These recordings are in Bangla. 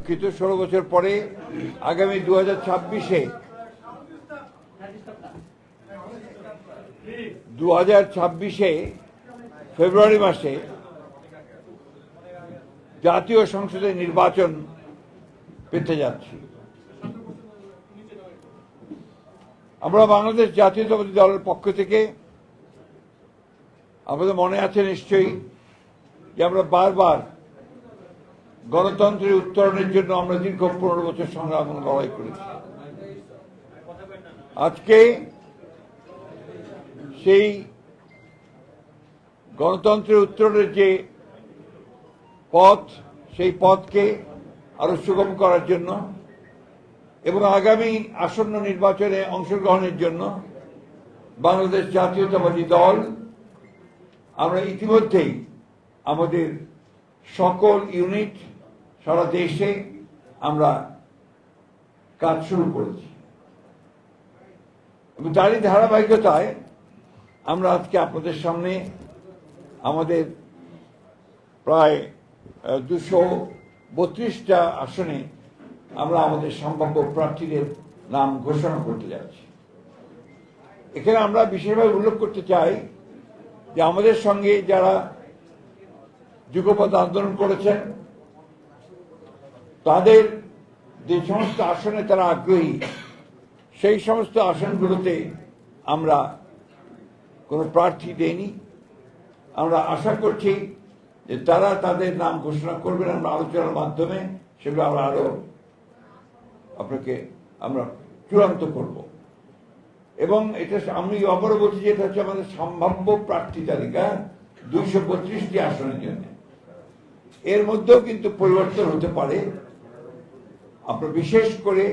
দুঃখিত 16 বছর পরে আগামী 2026-এ ফেব্রুয়ারি মাসে জাতীয় সংসদের নির্বাচন পেতে যাচ্ছি। আমরা বাংলাদেশ জাতীয়তাবাদী দলের পক্ষ থেকে, আমাদের মনে আছে নিশ্চয়ই যে আমরা বারবার গণতন্ত্রের উত্তরণের জন্য আমরা দীর্ঘ 15 বছর সংগ্রাম ও লড়াই করেছি। আজকে সেই গণতন্ত্রের উত্তরণের যে পথ, সেই পথকে আরো সুগম করার জন্য এবং আগামী আসন্ন নির্বাচনে অংশগ্রহণের জন্য বাংলাদেশ জাতীয়তাবাদী দল আমরা ইতিমধ্যেই আমাদের সকল ইউনিট সারা দেশে আমরা কাজ শুরু করেছি এবং তারই ধারাবাহিকতায় আমরা আজকে আপনাদের সামনে আমাদের প্রায় 232টা আসনে আমরা আমাদের সম্ভাব্য প্রার্থীদের নাম ঘোষণা করতে যাচ্ছি। এখানে আমরা বিশেষভাবে উল্লেখ করতে চাই যে আমাদের সঙ্গে যারা যুগপৎ আন্দোলন করেছেন তাদের যে সমস্ত আসনে তারা আগ্রহী, সেই সমস্ত আসনগুলোতে আমরা কোনো প্রার্থী দেইনি। আমরা আশা করছি যে তারা তাদের নাম ঘোষণা করবেন, আমরা আলোচনার মাধ্যমে সেগুলো আমরা আরো আপনাকে আমরা চূড়ান্ত করব। এবং এটা আমি আবারও বলছি যে এটা হচ্ছে আমাদের সম্ভাব্য প্রার্থী তালিকা 232টি আসনের জন্য। এর মধ্যেও কিন্তু পরিবর্তন হতে পারে। আপনার বিশেষ করে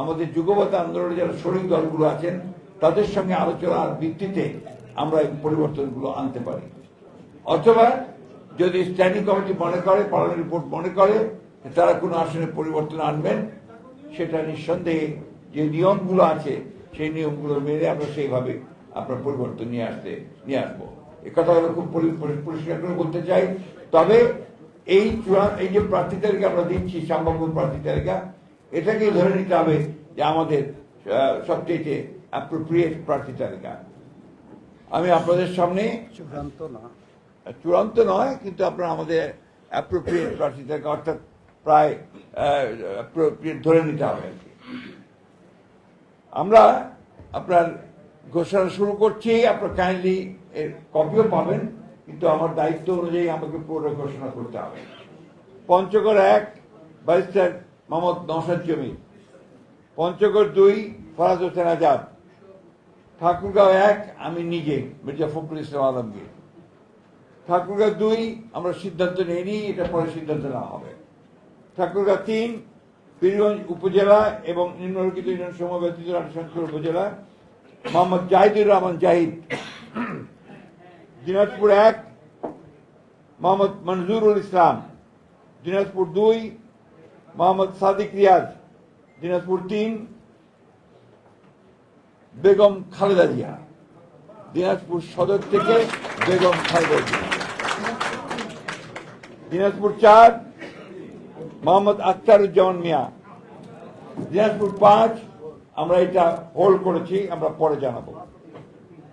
আমাদের যুগপৎ আন্দোলনে যারা শরিক দলগুলো আছেন তাদের সঙ্গে আলোচনার ভিত্তিতে আমরা এই পরিবর্তনগুলো আনতে পারি, অথবা যদি স্ট্যান্ডিং কমিটি মনে করে, পার্লামেন্ট বোর্ড মনে করে তারা কোনো আসনে পরিবর্তন আনবেন, সেটা নিঃসন্দেহে যে নিয়মগুলো আছে সেই নিয়মগুলো মেনে আমরা সেইভাবে আপনার পরিবর্তন নিয়ে আসবো। এ কথা আমরা খুব পরিষ্কার করে বলতে চাই। তবে এই যে প্রার্থী তালিকা আমরা দিচ্ছি, সম্ভাব্য প্রার্থী তালিকা, এটাকেই ধরে নিতে হবে যে আমাদের সবচেয়ে অ্যাপ্রোপ্রিয়েট প্রার্থী তালিকা। আমি আপনাদের সামনে চূড়ান্ত নয় কিন্তু আপনার আমাদের অ্যাপ্রোপ্রিয়েট প্রার্থী তালিকা, অর্থাৎ প্রায় অ্যাপ্রোপ্রিয়েট ধরে নিতে হবে। আমরা আপনার ঘোষণা শুরু করছি, আপনার কাইন্ডলি এর কপিও পাবেন, কিন্তু আমার দায়িত্ব অনুযায়ী আমাকে পুরো ঘোষণা করতে হবে। পঞ্চগড় 1 ব্যারিস্টার মোহাম্মদ নওশাদ জমির, পঞ্চগড় 2 ফরাজ হোসেন আজাদ, ঠাকুরগাঁও 1 আমি নিজে মির্জা ফখরুল ইসলাম আলমগীর, ঠাকুরগাঁও 2 আমরা সিদ্ধান্ত নিইনি, এটা পরে সিদ্ধান্ত নেওয়া হবে। ঠাকুরগাঁও 3 পীরগঞ্জ উপজেলা এবং নিম্নলিখিত ইউনিয়ন সমূহ ব্যতীত রানীশঙ্কর উপজেলা মোহাম্মদ জাহিদুর রহমান জাহিদ, দিনাজপুর 1 মোহাম্মদ মনজুরুল ইসলাম, দিনাজপুর 2 মোহাম্মদ সাদিক রিয়াজ, দিনাজপুর 3 বেগম খালেদা জিয়া, দিনাজপুর সদর থেকে বেগম খালেদা জিয়া, দিনাজপুর 4 মোহাম্মদ আখতারুজ্জামান মিয়া, দিনাজপুর 5 আমরা এটা হোল্ড করেছি, আমরা পরে জানাবো,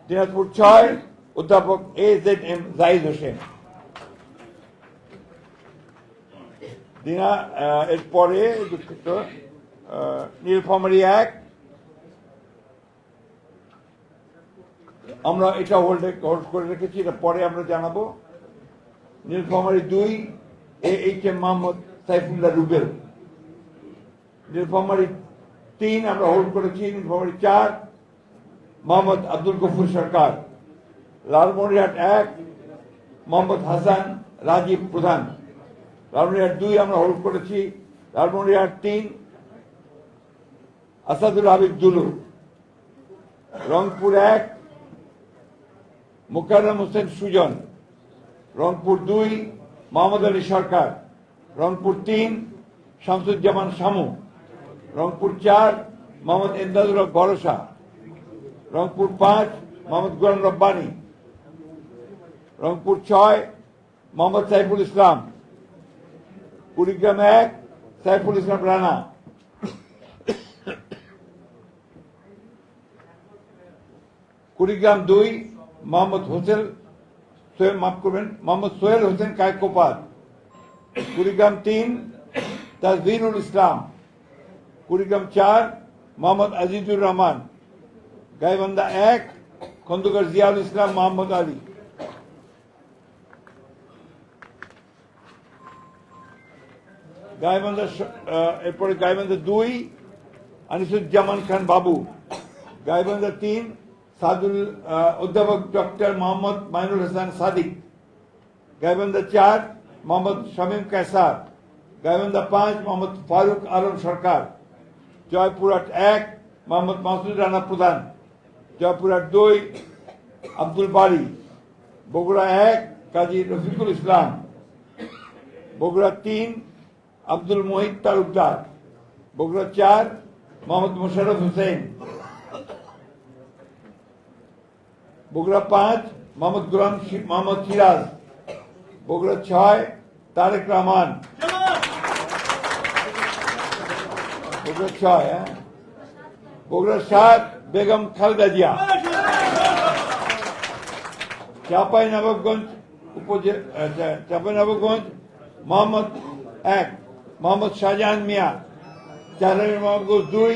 দিনাজপুর 6 অধ্যাপক AZM জাহিদ হোসেন, এরপরে দুঃখিত নীলফামারী 1 আমরা এটা হোল্ড করে রেখেছি, এটা পরে আমরা জানাবো। নীলফামারী 2 AHM মোহাম্মদ সাইফুল্লাহ রুবেল, নীলফামারী 3 আমরা হোল্ড করেছি, নীলফামারী 4 মোহাম্মদ আব্দুল গফুর সরকার, লালমনিরহাট 1 মোহাম্মদ হাসান রাজীব প্রধান, লালমনিরহাট 2 আমরা হোল্ড করেছি, লালমনিরহাট 3 আসাদুল হাবিব দুলু, রংপুর 1 মোকাররম হোসেন সুজন, রংপুর 2 মোহাম্মদ আলী সরকার, রংপুর 3 শামসুজ্জামান শামু, রংপুর 4 মোহাম্মদ এমদাদুল হক ভরসা, রংপুর 5 মোহাম্মদ গোলাম রব্বানী, রংপুর 6 মোহাম্মদ সাইফুল ইসলাম, কুড়িগ্রাম 1 সাইফুল ইসলাম রানা, কুড়িগ্রাম 2 মোহাম্মদ হোসেন মোহাম্মদ সোহেল হোসেন কায়কোপাত, কুড়িগ্রাম 3 তাজভিরুল ইসলাম, কুড়িগ্রাম 4 মোহাম্মদ আজিজুর রহমান, গাইবান্ধা 1 খন্দকার জিয়াউল ইসলাম মোহাম্মদ আলী, এরপরে গাইবান্ধা 2 আনিসুজ্জামান খান বাবু, গাইবান্ধা 3 অধ্যাপক ডক্টর মোহাম্মদ মাইনুল হাসান সাদিক, গাইবান্ধা 4 মোহাম্মদ শামীম কায়সার, গাইবান্ধা 5 মোহাম্মদ ফারুক আলম সরকার, জয়পুরহাট 1 মোহাম্মদ মাসুদ রানা প্রধান, জয়পুরহাট 2 আব্দুল বারী, বগুড়া 1 কাজী রফিকুল ইসলাম, বগুড়া 3 আব্দুল মোহিত তালুকদার, বগুড়া 4 মোহাম্মদ মোশাররফ হোসেন, বগুড়া 5 মোহাম্মদ গোলাম মোহাম্মদ সিরাজ, বগুড়া 6 তারেক রহমান, বগুড়া 6 বগুড়া 7 বেগম খালেদা জিয়া, চাঁপাইনবাবগঞ্জ চাঁপাইনবাবগঞ্জ মোহাম্মদ 1 মোহাম্মদ শাহজাহান মিয়া, চাঁপাইনবাবগঞ্জ 2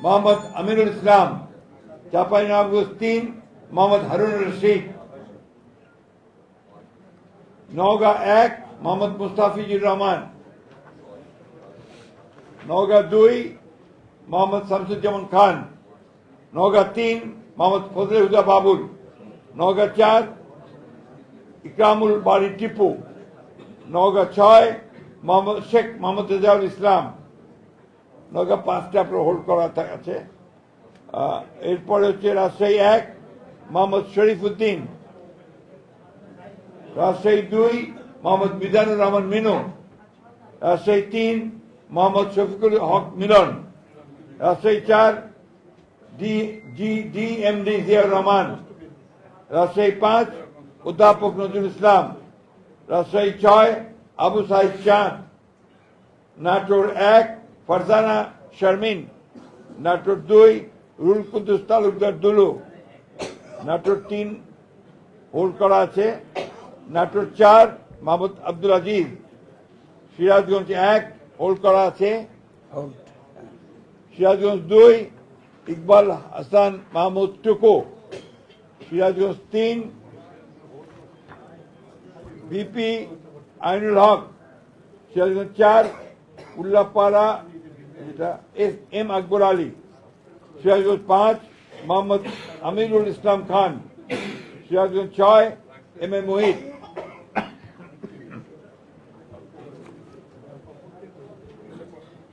মোহাম্মদ আমিরুল ইসলাম, চাঁপাইনবাবগঞ্জ 3 মোহাম্মদ হারুনুর রশিদ, নওগাঁ 1 মোহাম্মদ মুস্তাফিজুর রহমান, নওগাঁ 2 মোহাম্মদ শামসুজ্জামান খান, নওগাঁ 3 মোহাম্মদ ফজলে হুদা বাবুল, নওগাঁ 4 ইকরামুল বারী টিপু, নওগাঁ 6 মোহাম্মদ শেখ মোহাম্মদ রেজাউল ইসলাম, নওগাঁ 5টা আপনার হোল্ড করা আছে। এরপরে হচ্ছে রাজশাহী 1 মোহাম্মদ শরীফ উদ্দিন, রাজশাহী 2 মোহাম্মদ মিজানুর রহমান মিনু, রাজশাহী 3 মোহাম্মদ শফিকুল হক মিলন, রাজশাহী 4 ডিএমডি জিয়াউর রহমান, রাজশাহী 5 অধ্যাপক নজরুল ইসলাম, রাজশাহী 6 আবু সাইদ চাঁদ, নাটোর 1 ফারজানা শারমিন, নাটোর 2 রুল কুদ্দুস তালুকদার দুলু, নাটোর 3 হোল্ড করা আছে, নাটোর 4 মাহমুদ আব্দুল আজিজ, সিরাজগঞ্জ 1 হোল্ড করা আছে, সিরাজগঞ্জ 2 ইকবাল হাসান মাহমুদ টুকু, Sirajganj 3 BP Ainul Haque, Sirajganj 4 Ullapara M Akbar Ali, Sirajganj 5 Mohammad Amirul Islam Khan, Sirajganj 6 M A Mohit,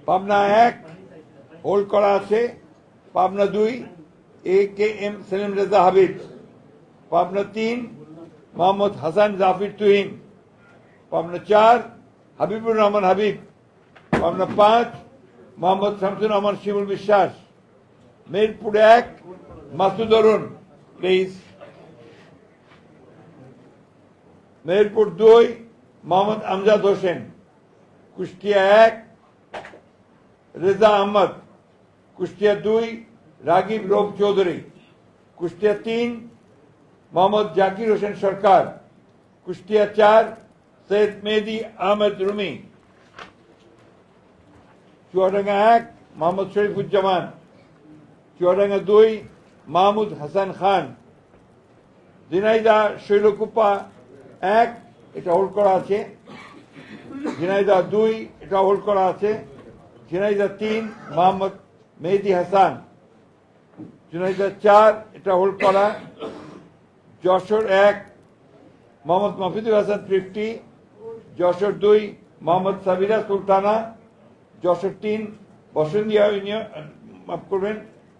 Pabna 1 hold করা আছে, পাবনা 2 এ K M Selim Reza Habib, Pabna 3 Mohammad Hasan Zafir Tuhin, Pabna 4 Habibur Rahman Habib, Pabna 5 Mohammad Shamsur Rahman Shimul Biswas, Meherpur 1 Masud Arun please, Meherpur 2 Mohammad Amjad Hossain, Kushtia 1 Reza Ahmad, Kushtia 2 Ragib Rauf Chowdhury, Kushtia 3 Mohammad Zakir Hossain সরকার, কুষ্টিয়া 4 সৈয়দ মেহেদি আহমেদ রুমি, চুয়াডাঙ্গা 1 মোহাম্মদ শরীফুজ্জামান, চুয়াডাঙ্গা 2 মাহমুদ হাসান খান, ঝিনাইদহ শৈলকুপা 1 এটা হোল্ড করা আছে, ঝিনাইদহ 2 এটা হোল্ড করা আছে, ঝিনাইদহ 3 মোহাম্মদ মেহেদি হাসান, ঝিনাইদহ 4 এটা হোল্ড করা, যশোর 1 মোহাম্মদ মফিদুল হাসান তৃপ্তি, যশোর 2 মোহাম্মদ সাবিরা সুলতানা, যশোর 3 বসন্তিয়া মাফ করবেন,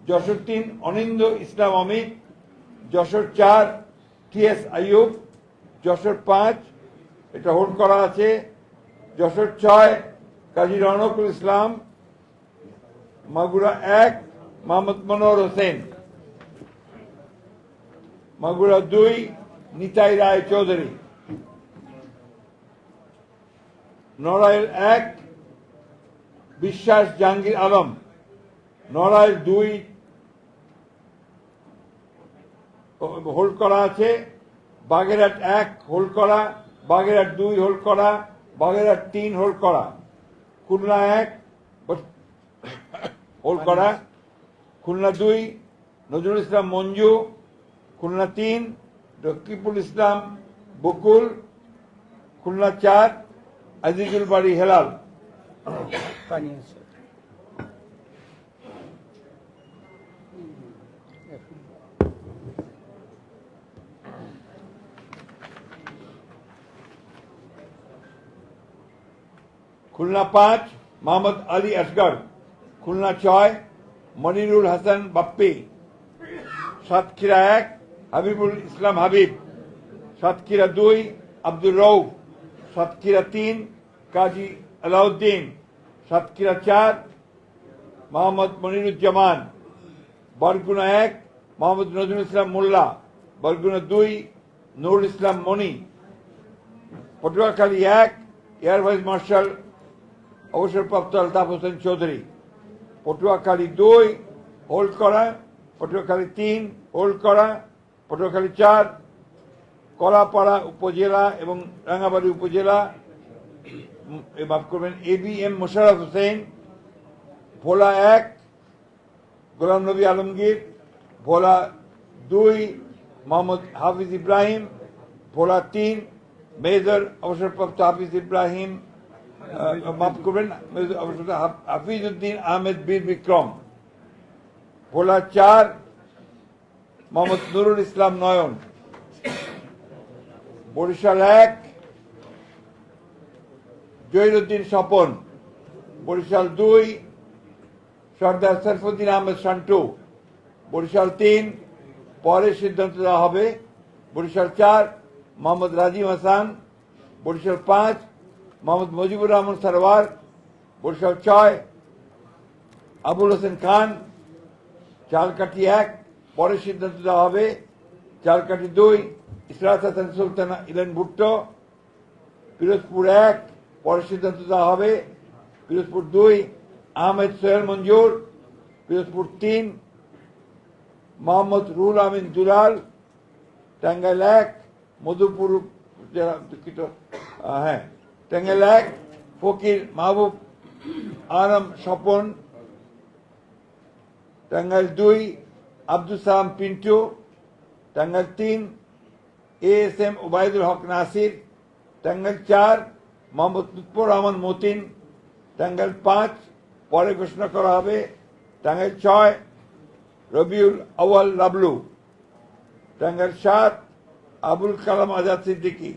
যশোর 3 অনিন্দ ইসলাম অমিত, যশোর 4 টিএস আইয়ুব, যশোর 5 এটা হোল্ড করা আছে, যশোর 6 কাজী রওনকুল ইসলাম, মাগুরা 1 মোহাম্মদ মনোহর হোসেন, মাগুরা 2 নিতাই রায় চৌধুরী, নড়াইল 1 বিশ্বাস জাহাঙ্গীর আলম, নড়াইল 2 হোল্ড করা আছে, বাগেরহাট 1 হোল্ড করা, বাগেরহাট 2 হোল্ড করা, বাগেরহাট 3 হোল্ড করা, খুলনা 1 হোল্ড করা, খুলনা 2 নজরুল ইসলাম মঞ্জু, খুলনা 3 রকিবুল ইসলাম বকুল, খুলনা 4 আজিজুল বাড়ি হেলাল। খুলনা 5 মোহাম্মদ আলী আসগর, খুলনা 6 মনিরুল হাসান বাপ্পি, সাতক্ষীরা 1 হাবিবুল ইসলাম হাবিব, সাতক্ষীরা 2 আব্দুর রউফ, সাতক্ষীরা 3 কাজী আলাউদ্দিন, সাতক্ষীরা 4 মোহাম্মদ মনিরুজ্জামান, বরগুনা 1 মোহাম্মদ নজরুল ইসলাম মোল্লা, বরগুনা 2 নুরুল ইসলাম মনি, পটুয়াখালী 1 এয়ার ভাইস মার্শাল অবসরপ্রাপ্ত আলতাফ হোসেন চৌধুরী, পটুয়াখালী 2 হোল্ড করা, পটুয়াখালী 3 হোল্ড করা, পটুয়াখালী 4 কলাপাড়া উপজেলা এবং রাঙ্গাবাড়ী উপজেলা মাফ করবেন ABM মোশাররফ হোসেন, ভোলা 1 গোলাম নবী আলমগীর, ভোলা 2 মোহাম্মদ হাফিজ ইব্রাহিম, ভোলা 3 মেজর অবসরপ্রাপ্ত হাফিজ ইব্রাহিম মাফ করবেন হাফিজ উদ্দিন আহমেদ বীর বিক্রম, ভোলা 4 মোহাম্মদ নুরুল ইসলাম নয়ন, বরিশাল 1 জহিরুদ্দিন স্বপন, বরিশাল 2 সর্দার সরফুদ্দিন আহমেদ শান্টু, বরিশাল 3 পরে সিদ্ধান্ত দেওয়া হবে, বরিশাল 4 মোহাম্মদ রাজিম হাসান, বরিশাল 5 মোহাম্মদ মুজিবুর রহমান সরওয়ার, বরিশাল 6 আবুল হোসেন খান, চালকাঠি 1 পরে সিদ্ধান্ত দেওয়া হবে, চালকাঠি 2 ইসরাত হাসান সুলতানা ইলেন ভুট্টো, পিরোজপুর 1 পরে সিদ্ধান্ত দেওয়া হবে, পিরোজপুর 2 আহমেদ সোহেল মঞ্জুর, পিরোজপুর 3 মোহাম্মদ রুহুল আমিন দুলাল, টাঙ্গাইল 1 মধুপুর দুঃখিত হ্যাঁ টাঙ্গাইল 1 ফকির মাহবুব আলম স্বপন, টাঙ্গাইল 2 আব্দুল সালাম পিন্টু, টাঙ্গাইল 3 ASM ওবায়দুল হক নাসির, টাঙ্গাইল 4 মোহাম্মদ লুৎফর রহমান মতিন, টাঙ্গাইল 5 পরে ঘোষণা করা হবে, টাঙ্গাইল 6 রবিউল আউয়াল লাবলু, টাঙ্গাইল 7 আবুল কালাম আজাদ সিদ্দিকী,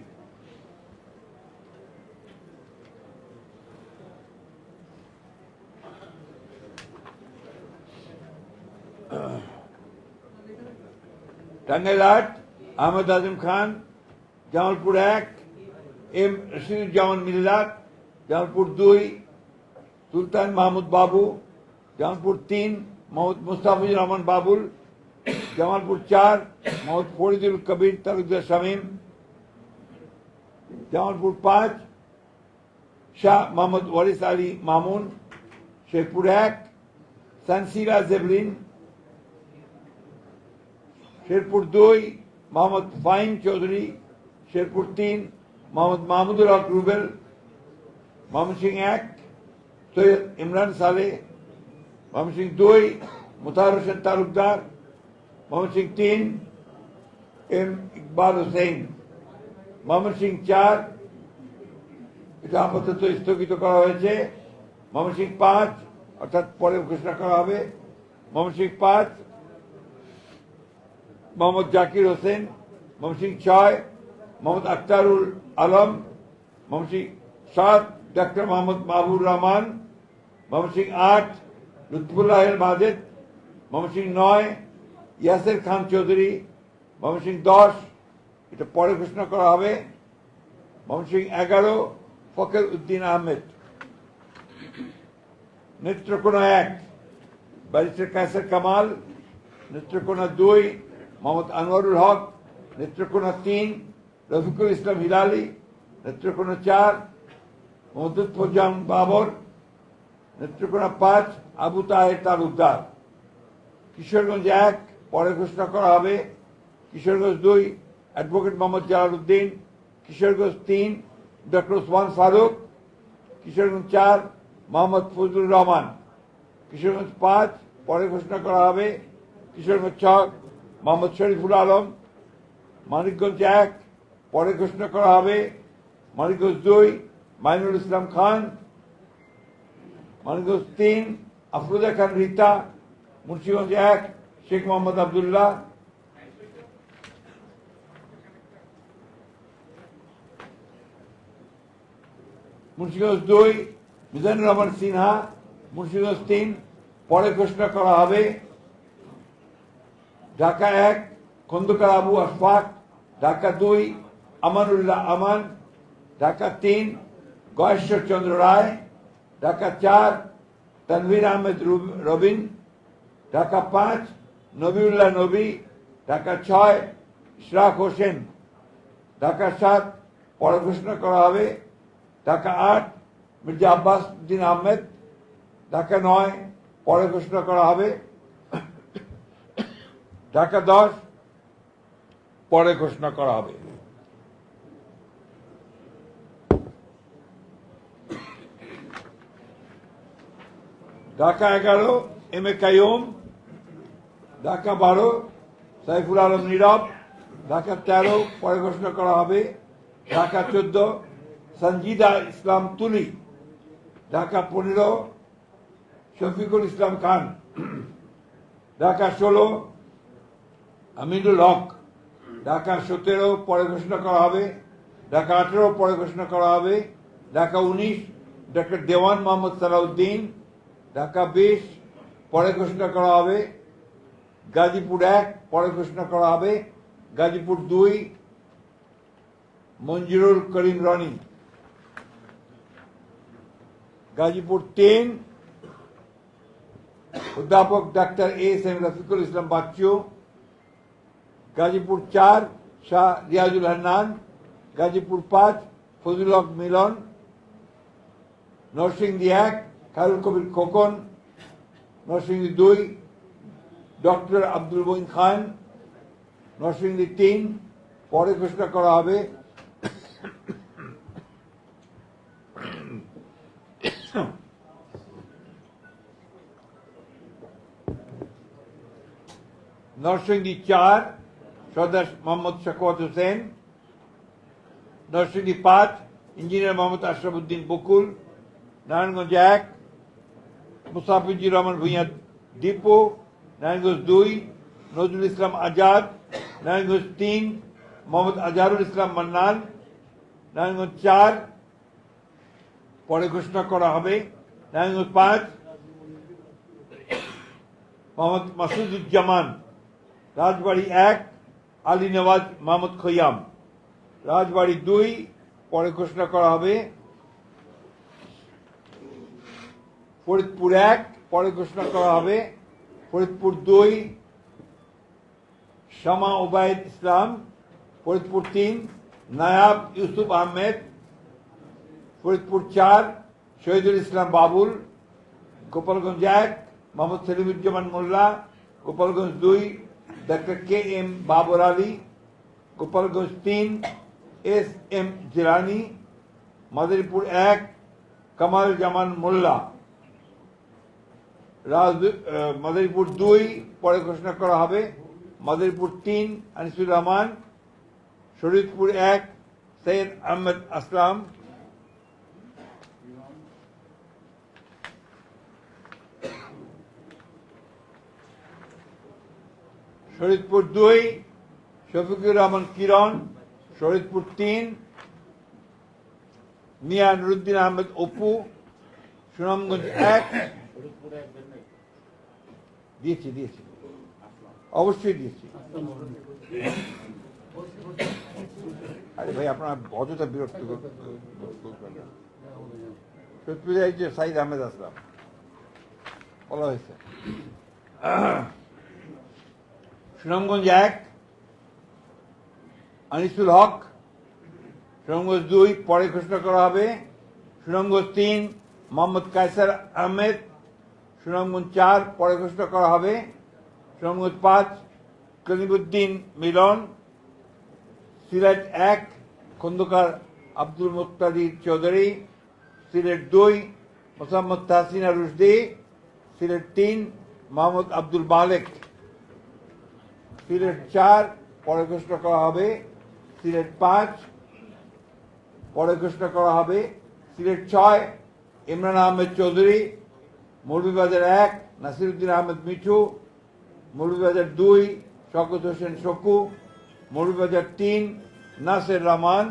টাঙ্গাইল 8 আহমেদ আজম খান, জামালপুর 1 M রশিদুজ্জামান মিল্লাত, জামালপুর 2 সুলতান মাহমুদ বাবু, জামালপুর 3 মোহাম্মদ মুস্তাফিজুর রহমান বাবুল, জামালপুর 4 মোহাম্মদ ফরিদুল কবির তালুকদার শামীম, জামালপুর 5 শাহ মোহাম্মদ ওয়ারিস আলী মামুন, শেরপুর 1 সানসিরা জেবলিন, শেরপুর 2 মোহাম্মদ ফাহিম চৌধুরী, শেরপুর 3 মোহাম্মদ মাহমুদুল হক রুবেল, ময়মনসিংহ 1 সৈয়দ ইমরান সালেহ, ময়মনসিংহ 2 মুতাহার হোসেন তালুকদার, ময়মনসিংহ 3 M ইকবাল হোসেন, ময়মনসিংহ 4 এটা আপাতত স্থগিত করা হয়েছে, ময়মনসিংহ 5 অর্থাৎ পরে ঘোষণা করা হবে, ময়মনসিংহ 5 মোহাম্মদ জাকির হোসেন, ময়মনসিংহ 6 মোহাম্মদ আখতারুল আলম, ময়মনসিংহ 7 ডাক্তার মোহাম্মদ মাহবুর রহমান, ময়মনসিংহ 8 লুৎফুল্লাহ মাজেদ, ময়মনসিংহ 9 ইয়াসের খান চৌধুরী, ময়মনসিংহ 10 এটা পরে ঘোষণা করা হবে, ময়মনসিংহ 11 ফখর উদ্দিন আহমেদ, নেত্রকোনা 1 ব্যারিস্টার কায়সার কামাল, নেত্রকোনা 2 মোহাম্মদ আনোয়ারুল হক, নেত্রকোনা 3 রফিকুল ইসলাম হিলালি, নেত্রকোনা 4 মোহাম্মদ লুৎফুজ্জামান বাবর, নেত্রকোনা 5 আবু তাহের তালুকদার, কিশোরগঞ্জ 1 পরে ঘোষণা করা হবে, কিশোরগঞ্জ 2 অ্যাডভোকেট মোহাম্মদ জালালউদ্দিন, কিশোরগঞ্জ 3 ডক্টর ওসমান ফারুক, কিশোরগঞ্জ 4 মোহাম্মদ ফজলুর রহমান, কিশোরগঞ্জ 5 পরে ঘোষণা করা হবে, কিশোরগঞ্জ 6 মোহাম্মদ শরীফুল আলম, মানিকগঞ্জ 1 পরে ঘোষণা করা হবে, মানিকগঞ্জ 2 মাইনুল ইসলাম খান, মানিকগঞ্জ 3 আফরোজা খান রীতা, মুন্সিগঞ্জ 1 শেখ মোহাম্মদ আবদুল্লাহ, মুন্সিগঞ্জ 2 মিজানুর রহমান সিনহা, মুন্সিগঞ্জ 3 পরে ঘোষণা করা হবে, ঢাকা 1 খন্দকার আবু আশফাক, ঢাকা 2 আমানুল্লাহ আমান, ঢাকা 3 গয়েশ্বর চন্দ্র রায়, ঢাকা 4 তানভীর আহমেদ রবিন, ঢাকা 5 নবিউল্লাহ নবী, ঢাকা 6 ইশরাক হোসেন, ঢাকা 7 পরে ঘোষণা করা হবে, ঢাকা 8 মির্জা আব্বাস উদ্দিন আহমেদ, ঢাকা 9 পরে ঘোষণা করা হবে, ঢাকা 10 পরে ঘোষণা করা হবে। ঢাকা 11 এম এ কাইয়ুম, ঢাকা 12 সাইফুল আলম নীরব, ঢাকা 13 পরে ঘোষণা করা হবে, ঢাকা 14 সঞ্জিদা ইসলাম তুলি, ঢাকা 15 শফিকুল ইসলাম খান, ঢাকা 16 আমিনুল হক, ঢাকা 17 পরে ঘোষণা করা হবে, ঢাকা 18 পরে ঘোষণা করা হবে, ঢাকা 19 ডক্টর দেওয়ান মোহাম্মদ সালাউদ্দিন, ঢাকা 20 পরে ঘোষণা করা হবে, গাজীপুর 1 পরে ঘোষণা করা হবে, গাজীপুর 2 মঞ্জুরুল করিম রনি, গাজীপুর 3 অধ্যাপক doctor S M Rafiqul Islam Bachchu, Gazipur 4 Shah Riazul Hannan, Gazipur 5 Fazlul হক মিলন, নরসিংদী 1 খায়রুল কবির খোকন, নরসিংদী 2 ডক্টর আব্দুল মঈন খান, নরসিংদী 3 পরে ঘোষণা করা হবে, নরসিংদী 4 সর্দার মোহাম্মদ শাকওয়াত হোসেন, নরসিংদী 5 ইঞ্জিনিয়ার মোহাম্মদ আশরাফ উদ্দিন বকুল, নারায়ণগঞ্জ 1 মুসাফিজুর রহমান ভূঁইয়া দীপু, নারায়ণগঞ্জ 2 নজরুল ইসলাম আজাদ, নারায়ণগঞ্জ 3 মোহাম্মদ আজহারুল ইসলাম মান্নান, নারায়ণগঞ্জ 4 পরে ঘোষণা করা হবে, নারায়ণগঞ্জ 5 মোহাম্মদ মাসুদুজ্জামান, রাজবাড়ী 1 আলী নওয়াজ মাহমুদ খৈয়াম, রাজবাড়ী 2 পরে ঘোষণা করা হবে, ফরিদপুর 1 পরে ঘোষণা করা হবে, Faridpur 2 Shama Obaid Islam, Faridpur 3 Nayab Yusuf Ahmed, Faridpur 4 Shahidul Islam Babul, Gopalganj 1 Mohammad Selimuzzaman Molla, Gopalganj 2 doctor K M Babar Ali, Gopalganj 3 S M Jilani, Madaripur 1 Kamal Zaman Molla, Madaripur 2 পরে ঘোষণা করা হবে, মাদারীপুর 3 আনিসুর রহমান, শরীয়তপুর 1 সৈয়দ আহমেদ আসলাম, শরীয়তপুর 2 শফিকুর রহমান কিরণ, শরীয়তপুর 3 মিয়া নুরুদ্দিন আহমেদ অপু, সুনামগঞ্জ 1 দিয়েছি অবশ্যই দিয়েছি। আরে ভাই আপনার অযথা বিরক্ত যে সাইদ আহমেদ আসলাম বলা হয়েছে। সুনামগঞ্জ 1 আনিসুল হক, সুনামগঞ্জ 2 পরে ঘোষণা করা হবে, সুনামগঞ্জ 3 মোহাম্মদ কায়সার আহমেদ, সুনামগঞ্জ 4 পরে ঘোষণা করা হবে। সুনামগঞ্জ 5 কলিমুদ্দিন মিলন, সিলেট 1 খন্দকার আব্দুল মুক্তাদির চৌধুরী, সিলেট 2 মোসাম্মদ তাহসিনা রুশদি, সিলেট 3 মোহাম্মদ আব্দুল মালেক, সিলেট 4 পরে ঘোষণা করা হবে। সিলেট 5 পরে ঘোষণা করা হবে। সিলেট 6 ইমরান আহমেদ চৌধুরী, মৌলভীবাজার 1 নাসিরউদ্দিন আহমেদ মিঠু, মৌলভীবাজার 2 শওকত হোসেন শকু, মৌলভীবাজার 3 নাসের রহমান,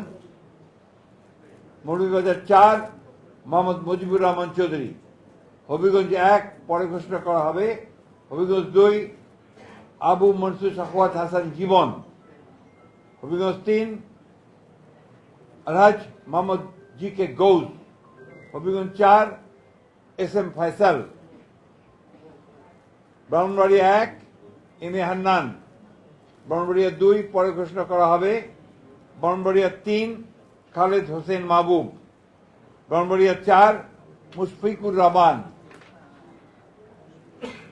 মৌলভীবাজার 4 মোহাম্মদ মুজিবুর রহমান চৌধুরী। হবিগঞ্জ 1 পরে ঘোষণা করা হবে। Habiganj 2 Abu Mansur Sakhawat Hasan Jibon, Habiganj 3 Alhaj Mohammad G K Gaus, Habiganj 4 S M Faisal, Brahmanbaria 1 M A Hannan, Brahmanbaria 2 পরে ঘোষণা করা হবে। ব্রাহ্মণবাড়িয়া 3 খালেদ হোসেন মাহবুব, ব্রাহ্মণবাড়িয়া 4 মুশফিকুর রহমান,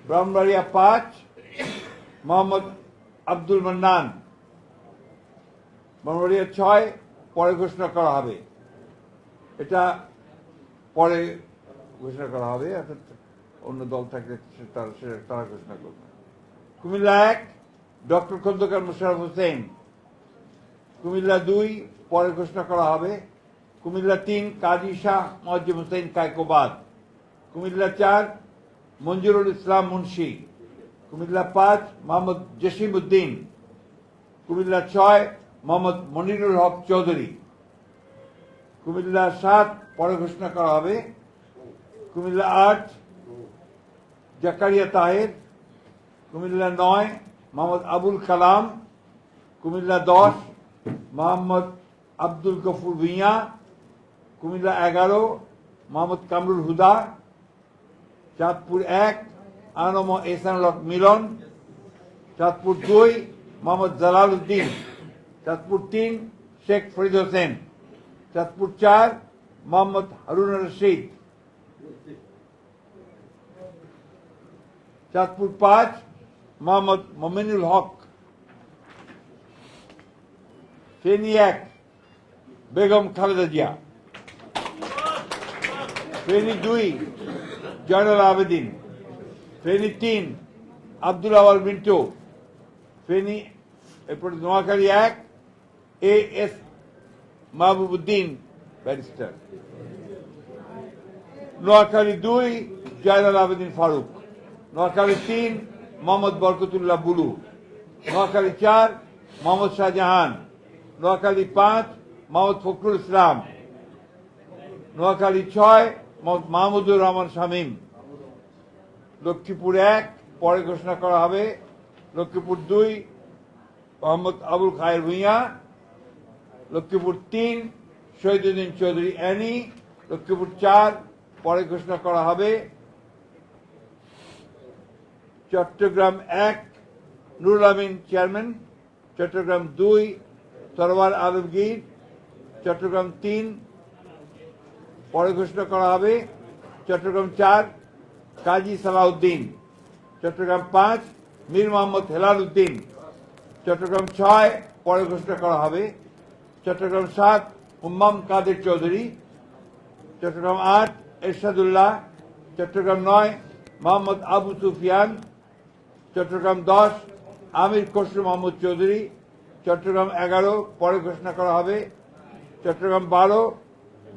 ব্রাহ্মণবাড়িয়া 5 মোহাম্মদ আব্দুল মান্নান, ব্রাহ্মণবাড়িয়া 6 পরে ঘোষণা করা হবে। এটা পরে ঘোষণা করা হবে, অর্থাৎ অন্য দল থাকলে তারা ঘোষণা করবে। কুমিল্লা 1 ডক্টর খন্দকার মোশাররফ হোসেন, কুমিল্লা 2 পরে ঘোষণা করা হবে। কুমিল্লা 3 কাজী শাহ মুয়াজ্জেম হোসেন কায়কোবাদ, কুমিল্লা 4 মঞ্জুরুল ইসলাম মুন্সি, কুমিল্লা 5 মোহাম্মদ জসিম উদ্দিন, কুমিল্লা 6 মোহাম্মদ মনিরুল হক চৌধুরী, কুমিল্লা 7 পরে ঘোষণা করা হবে। কুমিল্লা 8 জাকারিয়া তাহের, কুমিল্লা 9 মোহাম্মদ আবুল কালাম, কুমিল্লা 10 মোহাম্মদ আব্দুল গফুর ভুঁইয়া, কুমিল্লা 11 মোহাম্মদ কামরুল হুদা, চাঁদপুর 1 আনম এহসানুল হক মিলন, চাঁদপুর 2 মোহাম্মদ জালাল উদ্দিন, চাঁদপুর 3 শেখ ফরিদ হোসেন, চাঁদপুর 4 মোহাম্মদ হারুন রশিদ, চাঁদপুর 5 মোহাম্মদ মমিনুল হক, ফেনী 1 বেগম খালেদা জিয়া, ফেনী 2 জয়নুল আবেদিন, ফেনী 3 আব্দুল আওয়াল মিন্টু, ফেনী এরপর Noakhali 1 A S Mahbubuddin barrister, Noakhali 2 Zainul Abedin Faruk, Noakhali 3 Mohammad Barkatullah Bulu, Noakhali 4 Mohammad Shahjahan, Noakhali 5 Mohammad Fakhrul Islam, Noakhali 6 Mohammad Mahmudur Rahman Shamim, Lakshmipur 1 পরে ঘোষণা করা হবে। লক্ষ্মীপুর 2 মোহাম্মদ আবুল খায়ের ভুঁইয়া, লক্ষ্মীপুর 3 শহীদুদ্দিন চৌধুরী অ্যানি, লক্ষ্মীপুর 4 পরে ঘোষণা করা হবে। চট্টগ্রাম 1 নুরুল আমিন চেয়ারম্যান, চট্টগ্রাম 2 সরওয়ার আলমগীর, চট্টগ্রাম 3 পরে ঘোষণা করা হবে। চট্টগ্রাম 4 কাজী সালাউদ্দিন, চট্টগ্রাম 5 মীর মোহাম্মদ হেলাল উদ্দিন, চট্টগ্রাম 6 পরে ঘোষণা করা হবে। চট্টগ্রাম 7 উম্মাম কাদের চৌধুরী, চট্টগ্রাম 8 এরশাদুল্লাহ, চট্টগ্রাম 9 মোহাম্মদ আবু সুফিয়ান, চট্টগ্রাম 10 আমির খসরু মাহমুদ চৌধুরী, চট্টগ্রাম 11 পরে ঘোষণা করা হবে। চট্টগ্রাম 12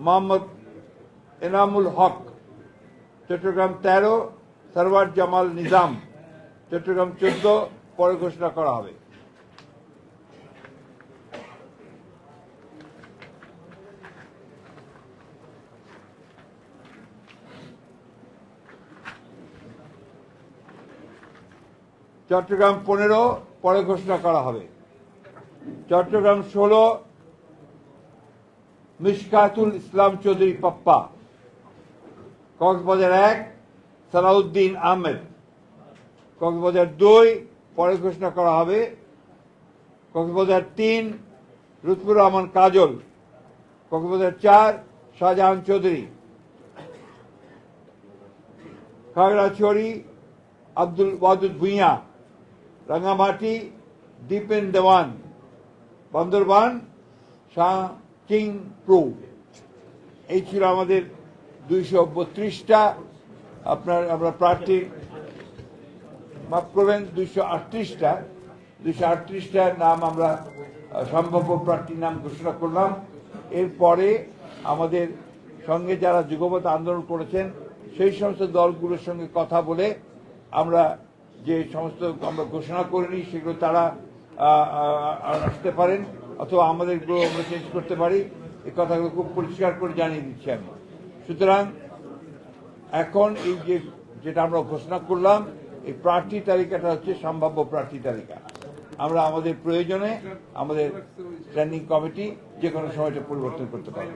মোহাম্মদ এনামুল হক, চট্টগ্রাম 13 সরওয়ার জামাল নিজাম, চট্টগ্রাম 14 পরে ঘোষণা করা হবে। চট্টগ্রাম 15 পরে ঘোষণা করা হবে। চট্টগ্রাম 16 মিশকাতুল ইসলাম চৌধুরী পাপ্পা, কক্সবাজার 1 সালাউদ্দিন আহমেদ, কক্সবাজার 2 পরে ঘোষণা করা হবে। কক্সবাজার 3 লুৎফুর রহমান কাজল, কক্সবাজার 4 শাহজাহান চৌধুরী, খাগড়াছড়ি আব্দুল ওয়াদুদ ভুঁইয়া, রাঙ্গামাটি দীপেন দেওয়ান, বান্দরবান শাহ কিং প্রো। এই ছিল আমাদের 232টা আমরা প্রার্থী, মাফ করবেন 238টার নাম আমরা সম্ভাব্য প্রার্থীর নাম ঘোষণা করলাম। এরপরে আমাদের সঙ্গে যারা যুগপৎ আন্দোলন করেছেন সেই সমস্ত দলগুলোর সঙ্গে কথা বলে আমরা যে সমস্ত আমরা ঘোষণা করিনি সেগুলো তারা আসতে পারেন, অথবা আমাদেরগুলো আমরা চেঞ্জ করতে পারি। এই কথাগুলো খুব পরিষ্কার করে জানিয়ে দিচ্ছি আমি। সুতরাং এখন এই যেটা আমরা ঘোষণা করলাম, এই প্রার্থী তালিকাটা হচ্ছে সম্ভাব্য প্রার্থী তালিকা। আমরা আমাদের প্রয়োজনে আমাদের স্ট্যান্ডিং কমিটি যে কোনো সময়টা পরিবর্তন করতে পারি।